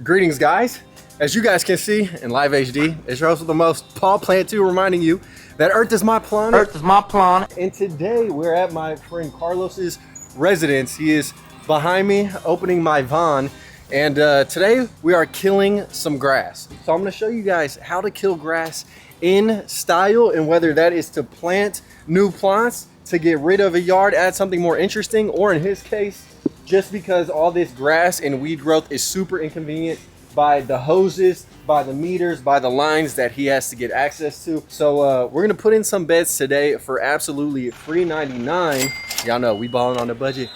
Greetings, guys. As you guys can see in live HD, it's your host with the most, Paul Cantu, reminding you that Earth is my planet. Earth is my planet. And today we're at my friend Carlos's residence. He is behind me opening my van. And today we are killing some grass. So I'm gonna show you guys how to kill grass in style, and whether that is to plant new plants, to get rid of a yard, add something more interesting, or in his case, just because all this grass and weed growth is super inconvenient by the hoses, by the meters, by the lines that he has to get access to. So we're gonna put in some beds today for absolutely $3.99. Y'all know we balling on the budget.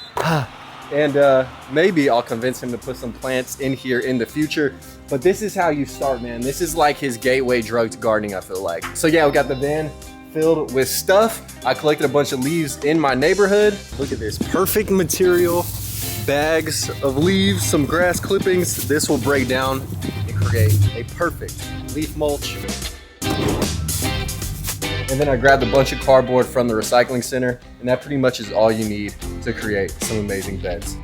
And maybe I'll convince him to put some plants in here in the future. But this is how you start, man. This is like his gateway drug to gardening, I feel like. So yeah, we got the van filled with stuff. I collected a bunch of leaves in my neighborhood. Look at this, perfect material. Bags of leaves, some grass clippings. This will break down and create a perfect leaf mulch. And then I grabbed a bunch of cardboard from the recycling center, and that pretty much is all you need to create some amazing beds.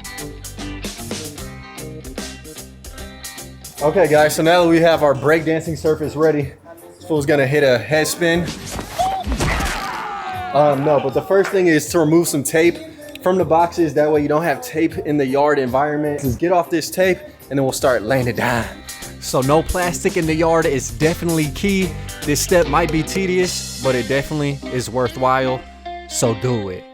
Okay guys, so now that we have our breakdancing surface ready, this fool's gonna hit a head spin. No, but the first thing is to remove some tape from the boxes. That way you don't have tape in the yard environment. Just get off this tape and then we'll start laying it down. So no plastic in the yard is definitely key. This step might be tedious, but it definitely is worthwhile, so do it.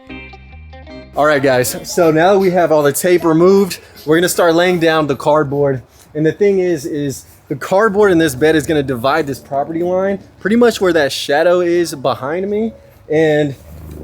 All right guys, so now that we have all the tape removed, we're gonna start laying down the cardboard. And the thing is the cardboard in this bed is gonna divide this property line, pretty much where that shadow is behind me. And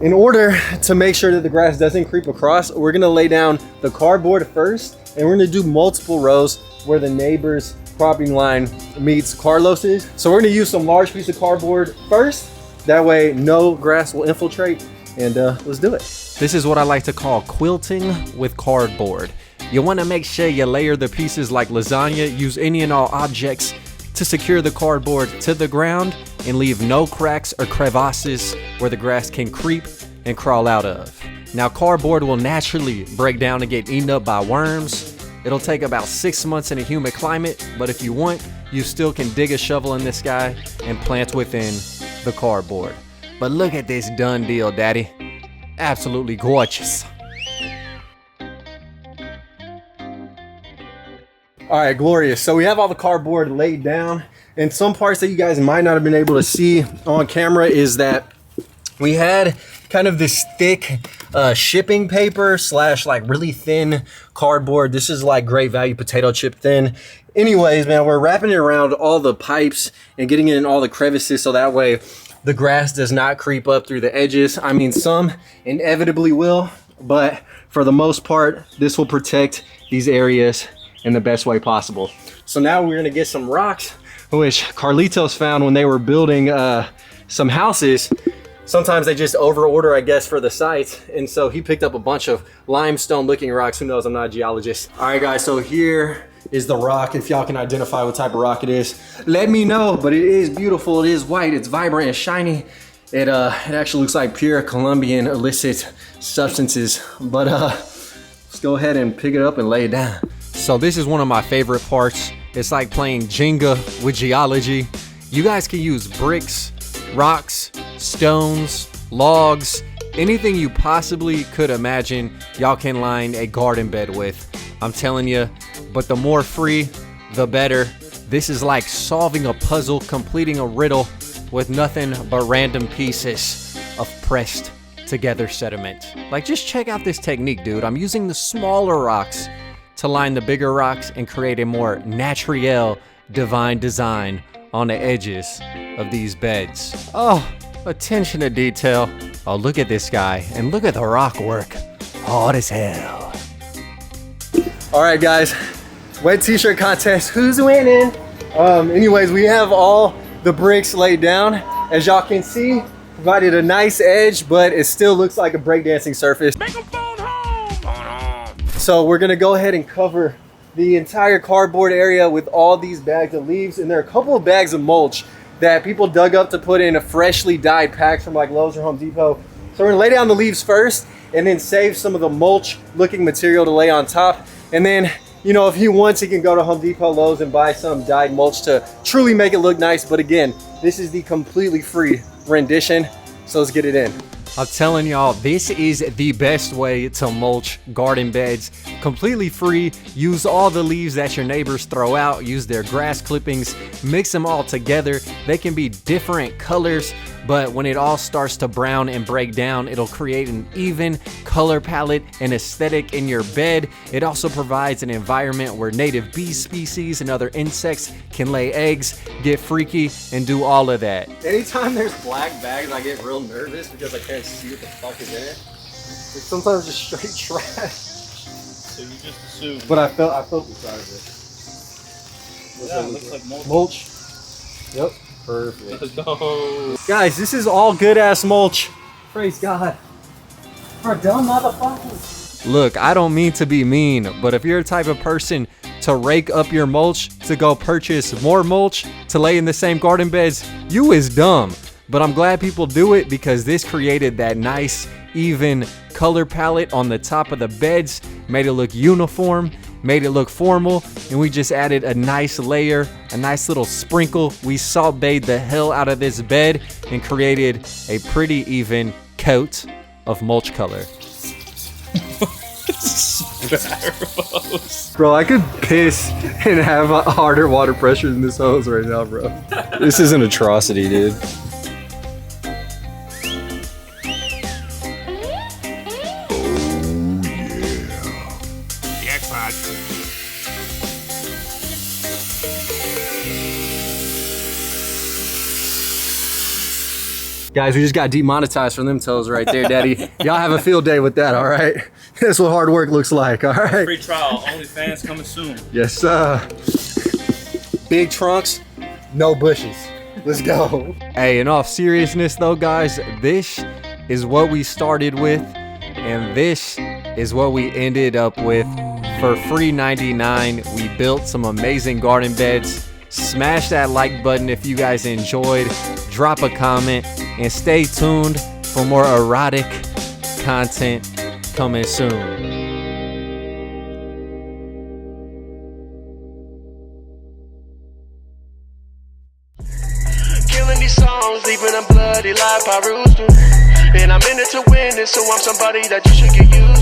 in order to make sure that the grass doesn't creep across, we're gonna lay down the cardboard first, and we're gonna do multiple rows where the neighbor's property line meets Carlos's. So we're gonna use some large piece of cardboard first. That way no grass will infiltrate, and let's do it. This is what I like to call quilting with cardboard. You wanna make sure you layer the pieces like lasagna, use any and all objects to secure the cardboard to the ground and leave no cracks or crevasses where the grass can creep and crawl out of. Now cardboard will naturally break down and get eaten up by worms. It'll take about 6 months in a humid climate, but if you want, you still can dig a shovel in this guy and plant within the cardboard. But look at this done deal, daddy. Absolutely gorgeous. All right, glorious. So we have all the cardboard laid down, and some parts that you guys might not have been able to see on camera is that we had kind of this thick shipping paper slash like really thin cardboard. This is like great value potato chip thin. Anyways, man, we're wrapping it around all the pipes and getting it in all the crevices so that way the grass does not creep up through the edges. I mean, some inevitably will, but for the most part, this will protect these areas in the best way possible. So now we're gonna get some rocks, which Carlitos found when they were building some houses. Sometimes they just over order, I guess, for the sites. And so he picked up a bunch of limestone looking rocks. Who knows, I'm not a geologist. All right guys, so here is the rock. If y'all can identify what type of rock it is, let me know. But it is beautiful, it is white, it's vibrant, it's shiny. It actually looks like pure Colombian illicit substances. But let's go ahead and pick it up and lay it down. So this is one of my favorite parts. It's like playing Jenga with geology. You guys can use bricks, rocks, stones, logs, anything you possibly could imagine y'all can line a garden bed with. I'm telling you, but the more free, the better. This is like solving a puzzle, completing a riddle with nothing but random pieces of pressed together sediment. Like, just check out this technique, dude. I'm using the smaller rocks to line the bigger rocks and create a more natural, divine design on the edges of these beds. Oh, attention to detail. Oh, look at this guy, and look at the rock work. Hard as hell. All right guys, wet t-shirt contest, who's winning? Anyways, we have all the bricks laid down. As y'all can see, provided a nice edge, but it still looks like a breakdancing surface. So we're gonna go ahead and cover the entire cardboard area with all these bags of leaves. And there are a couple of bags of mulch that people dug up to put in a freshly dyed packs from like Lowe's or Home Depot. So we're gonna lay down the leaves first and then save some of the mulch looking material to lay on top. And then you know, if he wants, he can go to Home Depot, Lowe's, and buy some dyed mulch to truly make it look nice. But again, this is the completely free rendition, so let's get it in. I'm telling y'all, this is the best way to mulch garden beds. Completely free. Use all the leaves that your neighbors throw out. Use their grass clippings. Mix them all together. They can be different colors, but when it all starts to brown and break down, it'll create an even color palette and aesthetic in your bed. It also provides an environment where native bee species and other insects can lay eggs, get freaky, and do all of that. Anytime there's black bags, I get real nervous because I can't see what the fuck is in it. It's sometimes just straight trash. So you just assume. But I felt inside of it. Yeah, it looks like mulch. Mulch. Yep. Perfect. Let's go. Guys, this is all good ass mulch. Praise God. For dumb motherfuckers. Look, I don't mean to be mean, but if you're the type of person to rake up your mulch to go purchase more mulch to lay in the same garden beds, you is dumb. But I'm glad people do it because this created that nice, even color palette on the top of the beds, made it look uniform, made it look formal, and we just added a nice layer, a nice little sprinkle. We salt bathed the hell out of this bed and created a pretty even coat of mulch color. Bro, I could piss and have a harder water pressure than this hose right now, bro. This is an atrocity, dude. Guys, we just got demonetized from them toes right there, Daddy. Y'all have a field day with that, all right? That's what hard work looks like, all right? Free trial, OnlyFans coming soon. Yes, sir. Big trunks, no bushes. Let's go. Hey, in all seriousness though, guys, this is what we started with, and this is what we ended up with. For free 99, we built some amazing garden beds. Smash that like button if you guys enjoyed. Drop a comment and stay tuned for more erotic content coming soon. Killing these songs, leaving a bloody life I roost to. And I'm in it to win it, so I'm somebody that you should get used to.